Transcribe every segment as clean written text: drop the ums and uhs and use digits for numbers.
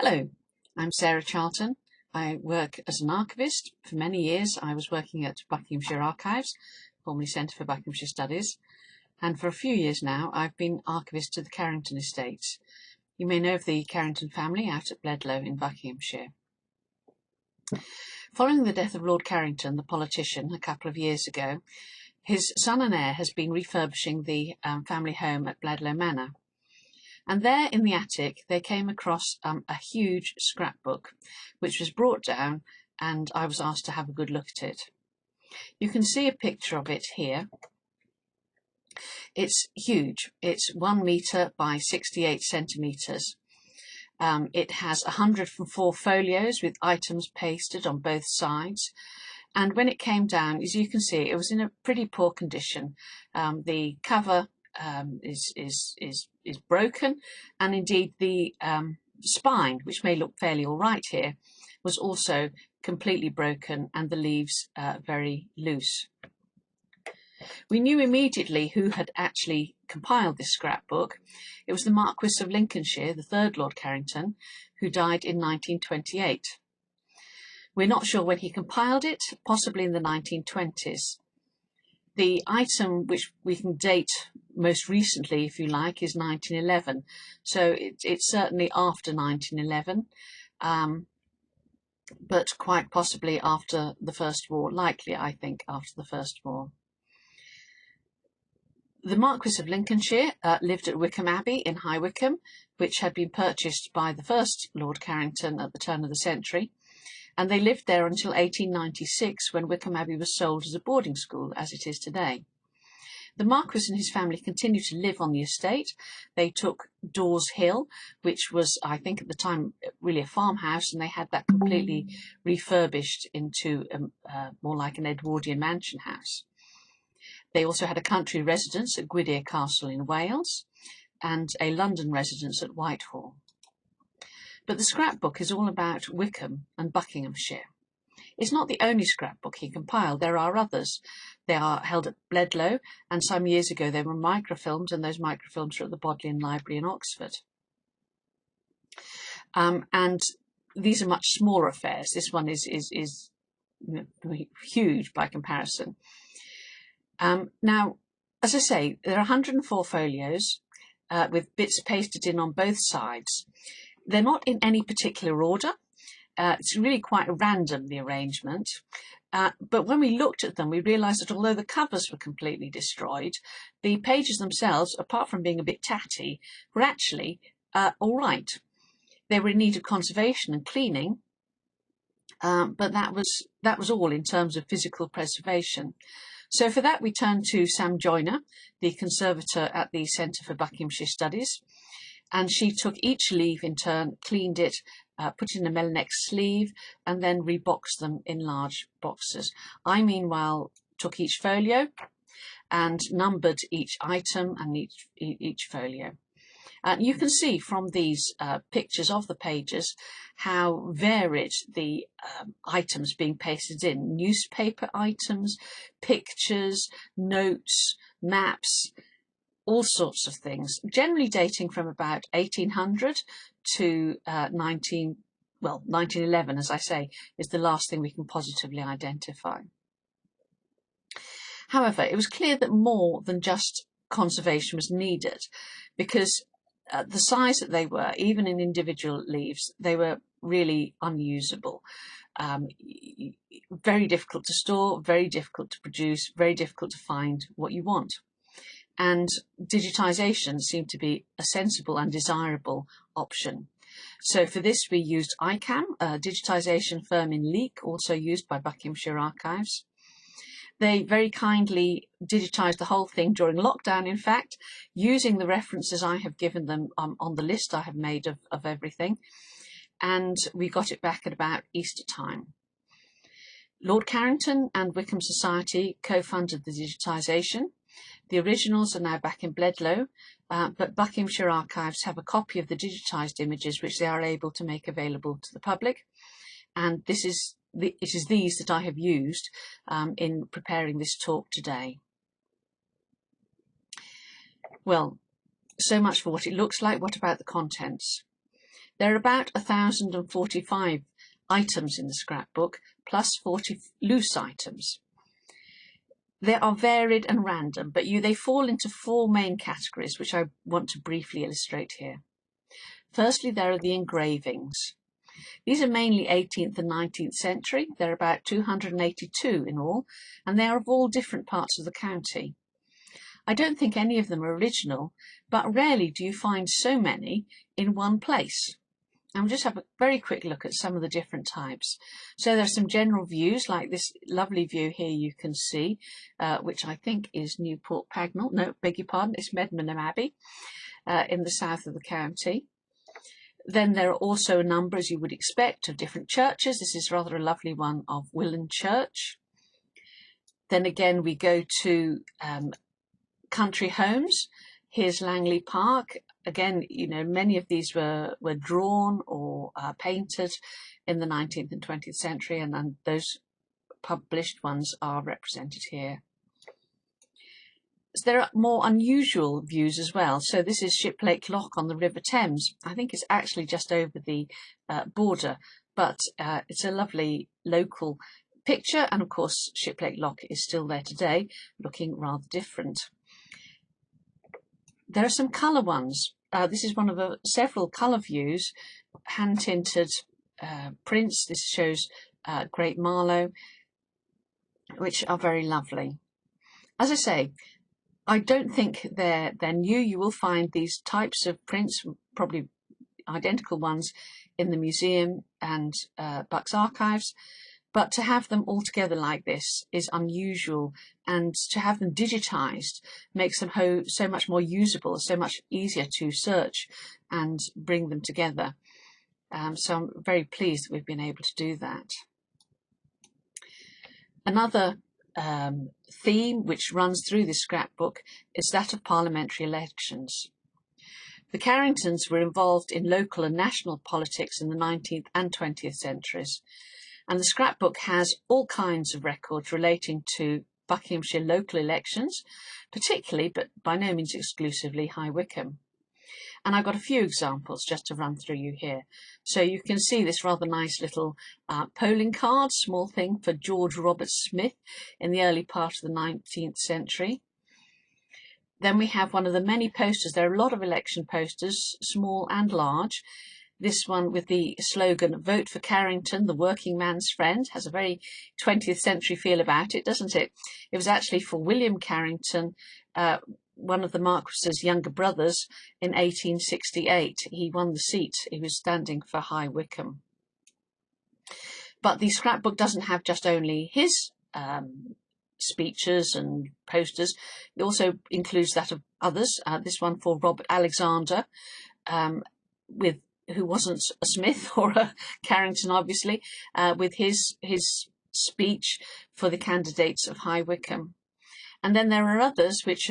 Hello, I'm Sarah Charlton. I work as an archivist. For many years I was working at Buckinghamshire Archives, formerly Centre for Buckinghamshire Studies, and for a few years now I've been archivist to the Carrington estates. You may know of the Carrington family out at Bledlow in Buckinghamshire. Following the death of Lord Carrington, the politician, a couple of years ago, his son and heir has been refurbishing the family home at Bledlow Manor. And there in the attic they came across a huge scrapbook which was brought down, and I was asked to have a good look at it. You can see a picture of it here. It's huge. It's 1 metre by 68 centimetres. It has 104 folios with items pasted on both sides. And when it came down, as you can see, it was in a pretty poor condition. The cover is broken, and indeed the spine, which may look fairly all right here, was also completely broken, and the leaves very loose. We knew immediately who had actually compiled this scrapbook. It was the Marquis of Lincolnshire, the third Lord Carrington, who died in 1928. We're not sure when he compiled it, possibly in the 1920s. The item which we can date most recently, if you like, is 1911. So it's certainly after 1911, but quite possibly after the First War, likely, I think, after the First War. The Marquis of Lincolnshire lived at Wycombe Abbey in High Wycombe, which had been purchased by the first Lord Carrington at the turn of the century. And they lived there until 1896, when Wycombe Abbey was sold as a boarding school, as it is today. The Marquis and his family continued to live on the estate. They took Dawes Hill, which was, I think at the time, really a farmhouse, and they had that completely refurbished into more like an Edwardian mansion house. They also had a country residence at Gwydir Castle in Wales, and a London residence at Whitehall. But the scrapbook is all about Wycombe and Buckinghamshire. It's not the only scrapbook he compiled. There are others. They are held at Bledlow, and some years ago they were microfilmed, and those microfilms are at the Bodleian Library in Oxford. And these are much smaller affairs. This one is huge by comparison. Now, as I say, there are 104 folios with bits pasted in on both sides. They're not in any particular order. It's really quite random, the arrangement. But when we looked at them, we realised that although the covers were completely destroyed, the pages themselves, apart from being a bit tatty, were actually all right. They were in need of conservation and cleaning, but that was all in terms of physical preservation. So for that, we turned to Sam Joyner, the conservator at the Centre for Buckinghamshire Studies. And she took each leaf in turn, cleaned it, put it in a Melinex sleeve, and then reboxed them in large boxes. I, meanwhile, took each folio and numbered each item and each folio. You can see from these pictures of the pages how varied the items being pasted in. Newspaper items, pictures, notes, maps, all sorts of things, generally dating from about 1800 to 1911, as I say, is the last thing we can positively identify. However, it was clear that more than just conservation was needed, because the size that they were, even in individual leaves, they were really unusable. Very difficult to store, very difficult to produce, very difficult to find what you want. And digitisation seemed to be a sensible and desirable option. So for this we used ICAM, a digitisation firm in Leek, also used by Buckinghamshire Archives. They very kindly digitised the whole thing during lockdown, in fact, using the references I have given them on the list I have made of everything. And we got it back at about Easter time. Lord Carrington and Wycombe Society co-funded the digitisation. The originals are now back in Bledlow, but Buckinghamshire Archives have a copy of the digitised images which they are able to make available to the public, and it is these that I have used in preparing this talk today. Well, so much for what it looks like. What about the contents? There are about 1,045 items in the scrapbook, plus 40 loose items. They are varied and random, but they fall into 4 main categories, which I want to briefly illustrate here. Firstly, there are the engravings. These are mainly 18th and 19th century. There are about 282 in all, and they are of all different parts of the county. I don't think any of them are original, but rarely do you find so many in one place. And we'll just have a very quick look at some of the different types. So there are some general views, like this lovely view here you can see, which I think is Newport Pagnell. No, beg your pardon, it's Medmenham Abbey in the south of the county. Then there are also a number, as you would expect, of different churches. This is rather a lovely one of Willand Church. Then again, we go to country homes. Here's Langley Park. Again, many of these were drawn or painted in the 19th and 20th century, and those published ones are represented here. So there are more unusual views as well. So this is Shiplake Lock on the River Thames. I think it's actually just over the border, but it's a lovely local picture. And of course, Shiplake Lock is still there today, looking rather different. There are some colour ones. This is one of several colour views, hand-tinted prints. This shows Great Marlow, which are very lovely. As I say, I don't think they're new. You will find these types of prints, probably identical ones, in the museum and Bucks Archives, but to have them all together like this is unusual, and to have them digitised makes them so much more usable, so much easier to search and bring them together. So I'm very pleased that we've been able to do that. Another theme which runs through this scrapbook is that of parliamentary elections. The Carringtons were involved in local and national politics in the 19th and 20th centuries, and the scrapbook has all kinds of records relating to Buckinghamshire local elections, particularly, but by no means exclusively, High Wycombe. And I've got a few examples just to run through you here. So you can see this rather nice little polling card, small thing, for George Robert Smith in the early part of the 19th century. Then we have one of the many posters. There are a lot of election posters, small and large. This one with the slogan, "Vote for Carrington, the working man's friend," has a very 20th century feel about it, doesn't it? It was actually for William Carrington, one of the Marquis's younger brothers, in 1868. He won the seat. He was standing for High Wycombe. But the scrapbook doesn't have just only his speeches and posters. It also includes that of others. This one for Robert Alexander, who wasn't a Smith or a Carrington, obviously, with his speech for the candidates of High Wycombe. And then there are others which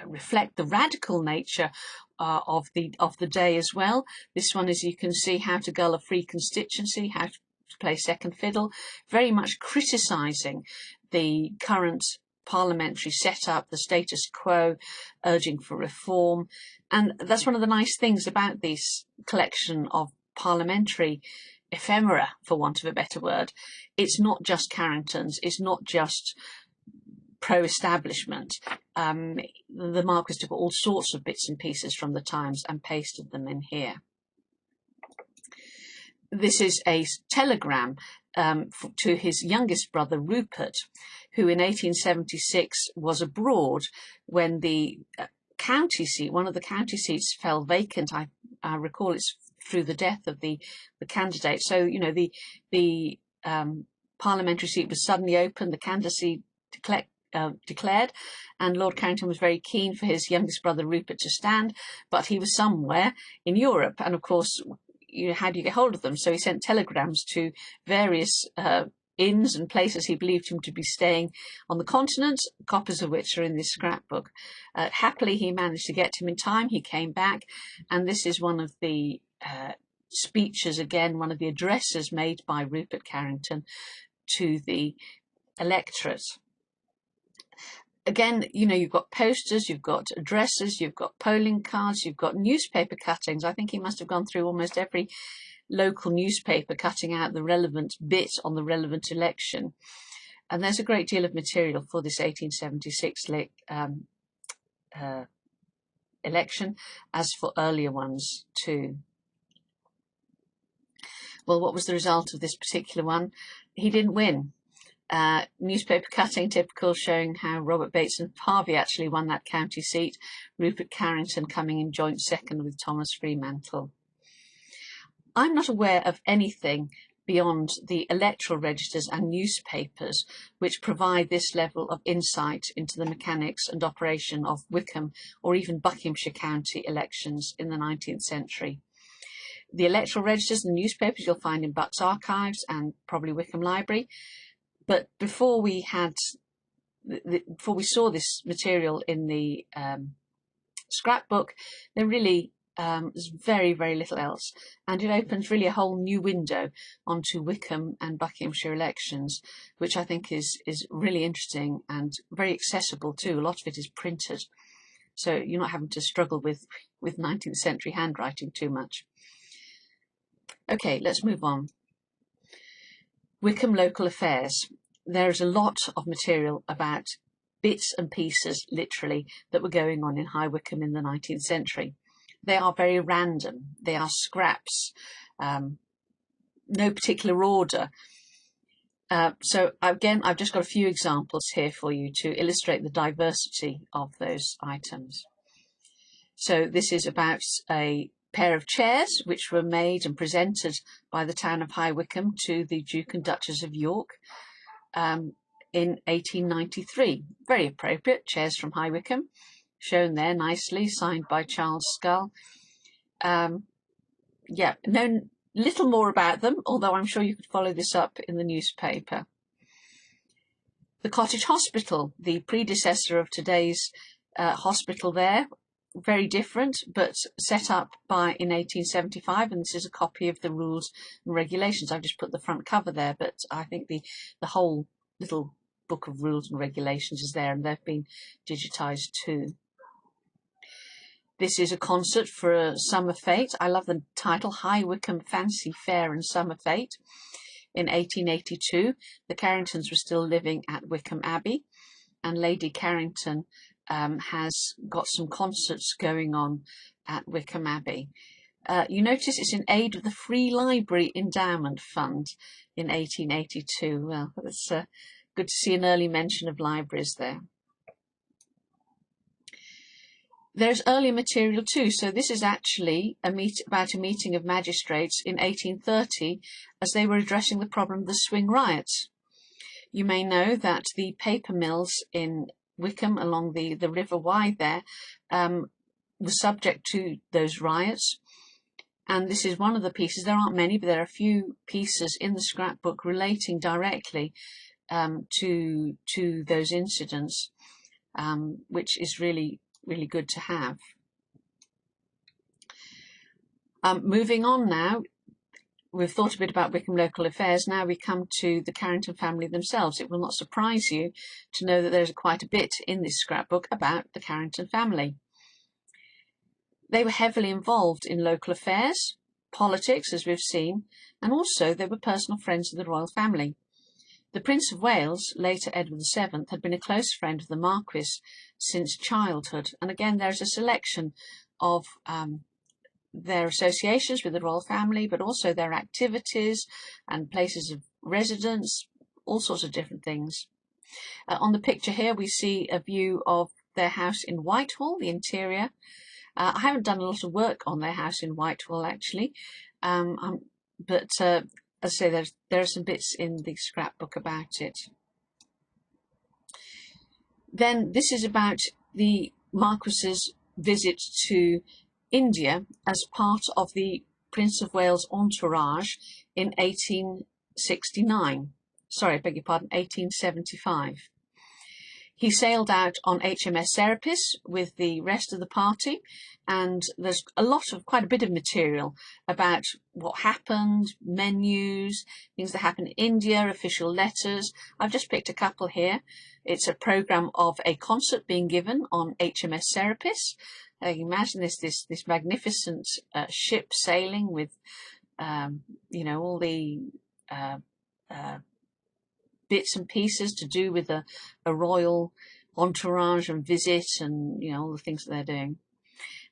reflect the radical nature of the day as well. This one, as you can see, how to gull a free constituency, how to play second fiddle, very much criticising the current parliamentary setup, the status quo, urging for reform. And that's one of the nice things about this collection of parliamentary ephemera, for want of a better word. It's not just Carringtons, it's not just pro-establishment. The Marquis took all sorts of bits and pieces from the Times and pasted them in here. This is a telegram to his youngest brother Rupert, who in 1876 was abroad when the county seat, one of the county seats, fell vacant. I recall it's through the death of the candidate. So, you know, the parliamentary seat was suddenly opened, the candidacy declared, and Lord Carrington was very keen for his youngest brother Rupert to stand, but he was somewhere in Europe, and of course, how do you get hold of them? So he sent telegrams to various inns and places he believed him to be staying on the continent, copies of which are in this scrapbook. Happily, he managed to get him in time. He came back, and this is one of the speeches, again, one of the addresses made by Rupert Carrington to the electorate. Again, you know, you've got posters, you've got addresses, you've got polling cards, you've got newspaper cuttings. I think he must have gone through almost every local newspaper, cutting out the relevant bit on the relevant election. And there's a great deal of material for this 1876 election, as for earlier ones too. Well, what was the result of this particular one? He didn't win. Newspaper cutting typical, showing how Robert Bateson Harvey actually won that county seat, Rupert Carrington coming in joint second with Thomas Fremantle. I'm not aware of anything beyond the electoral registers and newspapers which provide this level of insight into the mechanics and operation of Wycombe or even Buckinghamshire county elections in the 19th century. The electoral registers and newspapers you'll find in Buck's archives and probably Wycombe Library. But before we saw this material in the scrapbook, there really was very, very little else. And it opens really a whole new window onto Wycombe and Buckinghamshire elections, which I think is really interesting and very accessible too. A lot of it is printed, so you're not having to struggle with 19th century handwriting too much. Okay, let's move on. Wycombe local affairs. There's a lot of material about bits and pieces, literally, that were going on in High Wycombe in the 19th century. They are very random. They are scraps, no particular order. So again, I've just got a few examples here for you to illustrate the diversity of those items. So this is about a pair of chairs which were made and presented by the town of High Wycombe to the Duke and Duchess of York in 1893. Very appropriate, chairs from High Wycombe, shown there nicely, signed by Charles Scull. Yeah, know little more about them, although I'm sure you could follow this up in the newspaper. The Cottage Hospital, the predecessor of today's hospital there, very different, but set up in 1875, and this is a copy of the rules and regulations. I've just put the front cover there, but I think the whole little book of rules and regulations is there, and they've been digitised too. This is a concert for a summer fete. I love the title, High Wycombe Fancy Fair and Summer Fete. In 1882, the Carringtons were still living at Wycombe Abbey, and Lady Carrington has got some concerts going on at Wycombe Abbey. You notice it's in aid of the Free Library Endowment Fund in 1882. Well, it's good to see an early mention of libraries there. There's earlier material too, so this is actually about a meeting of magistrates in 1830 as they were addressing the problem of the swing riots. You may know that the paper mills in Wycombe along the River Wye there were subject to those riots, and this is one of the pieces. There aren't many, but there are a few pieces in the scrapbook relating directly to those incidents, which is really good to have. Moving on now, we've thought a bit about Wycombe local affairs. Now we come to the Carrington family themselves. It will not surprise you to know that there's quite a bit in this scrapbook about the Carrington family. They were heavily involved in local affairs, politics, as we've seen, and also they were personal friends of the royal family. The Prince of Wales, later Edward VII, had been a close friend of the Marquis since childhood, and again there's a selection of their associations with the royal family, but also their activities and places of residence, all sorts of different things. On the picture here we see a view of their house in Whitehall, the interior. I haven't done a lot of work on their house in Whitehall actually, but as I say, there are some bits in the scrapbook about it. Then this is about the Marquis's visit to India as part of the Prince of Wales entourage in 1875. He sailed out on HMS Serapis with the rest of the party, and there's quite a bit of material about what happened, menus, things that happened in India, official letters. I've just picked a couple here. It's a programme of a concert being given on HMS Serapis. You can imagine this magnificent ship sailing with, all the bits and pieces to do with a royal entourage and visit, and all the things that they're doing.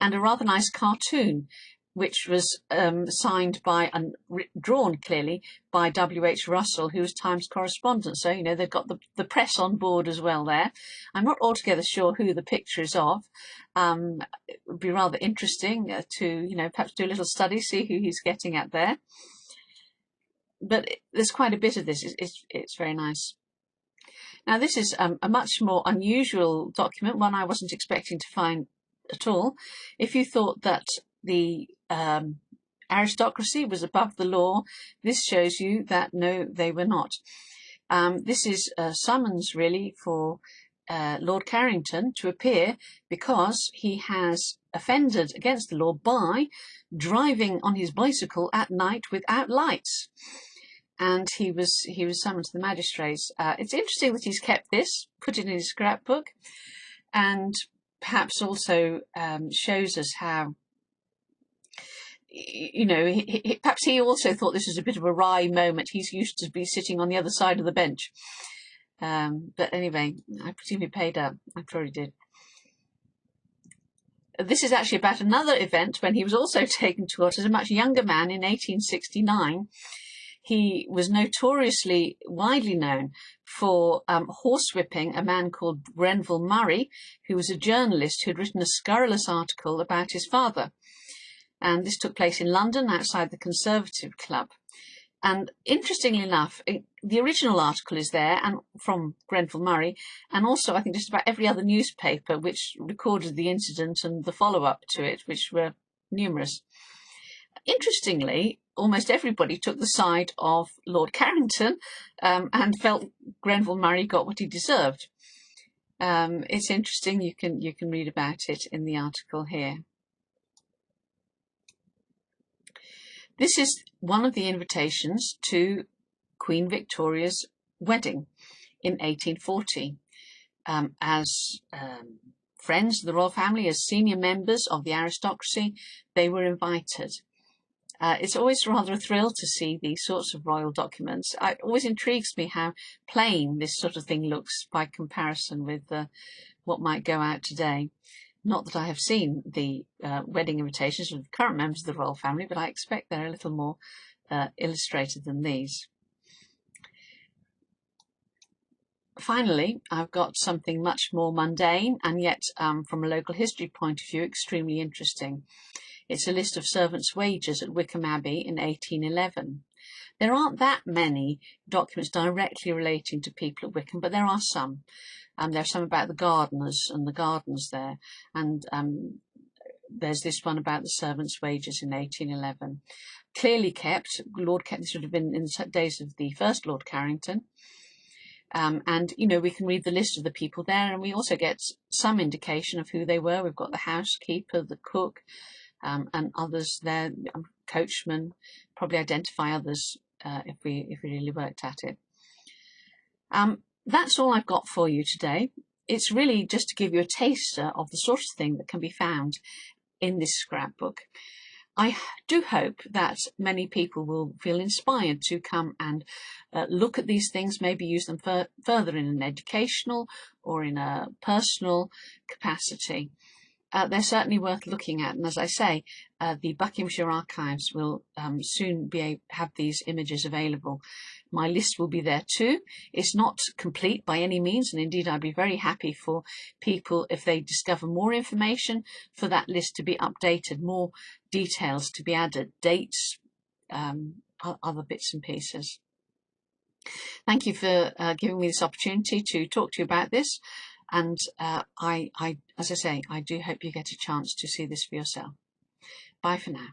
And a rather nice cartoon, which was signed by and drawn clearly by W.H. Russell, who was Times correspondent. So, they've got the press on board as well there. I'm not altogether sure who the picture is of. It would be rather interesting to, perhaps do a little study, see who he's getting at there. But there's quite a bit of this. It's very nice. Now, this is a much more unusual document, one I wasn't expecting to find at all. If you thought that the aristocracy was above the law, this shows you that no, they were not. This is a summons really for Lord Carrington to appear because he has offended against the law by driving on his bicycle at night without lights. And he was summoned to the magistrates. It's interesting that he's kept this, put it in his scrapbook, and perhaps also shows us how, perhaps he also thought this was a bit of a wry moment. He's used to be sitting on the other side of the bench. But anyway, I presume he paid up. I'm sure he did. This is actually about another event when he was also taken to court as a much younger man in 1869. He was notoriously widely known for horsewhipping a man called Grenville Murray, who was a journalist who had written a scurrilous article about his father. And this took place in London outside the Conservative Club. And interestingly enough, the original article is there, and from Grenville Murray, and also I think just about every other newspaper which recorded the incident and the follow-up to it, which were numerous. Interestingly, almost everybody took the side of Lord Carrington and felt Grenville Murray got what he deserved. It's interesting. You can read about it in the article here. This is one of the invitations to Queen Victoria's wedding in 1840. As friends of the royal family, as senior members of the aristocracy, they were invited. It's always rather a thrill to see these sorts of royal documents. It always intrigues me how plain this sort of thing looks by comparison with what might go out today. Not that I have seen the wedding invitations of current members of the royal family, but I expect they're a little more illustrated than these. Finally, I've got something much more mundane and yet from a local history point of view extremely interesting. It's a list of servants' wages at Wycombe Abbey in 1811. There aren't that many documents directly relating to people at Wycombe, but there are some. There are some about the gardeners and the gardens there, and there's this one about the servants' wages in 1811. Clearly kept. This would have been in the days of the first Lord Carrington. And, we can read the list of the people there, and we also get some indication of who they were. We've got the housekeeper, the cook, and others there, coachman, probably identify others if we really worked at it. That's all I've got for you today. It's really just to give you a taster of the sort of thing that can be found in this scrapbook. I do hope that many people will feel inspired to come and look at these things, maybe use them further in an educational or in a personal capacity. They're certainly worth looking at, and as I say, the Buckinghamshire Archives will soon have these images available. My list will be there too. It's not complete by any means, and indeed I'd be very happy for people, if they discover more information, for that list to be updated, more details to be added, dates, other bits and pieces. Thank you for giving me this opportunity to talk to you about this. And as I say, I do hope you get a chance to see this for yourself. Bye for now.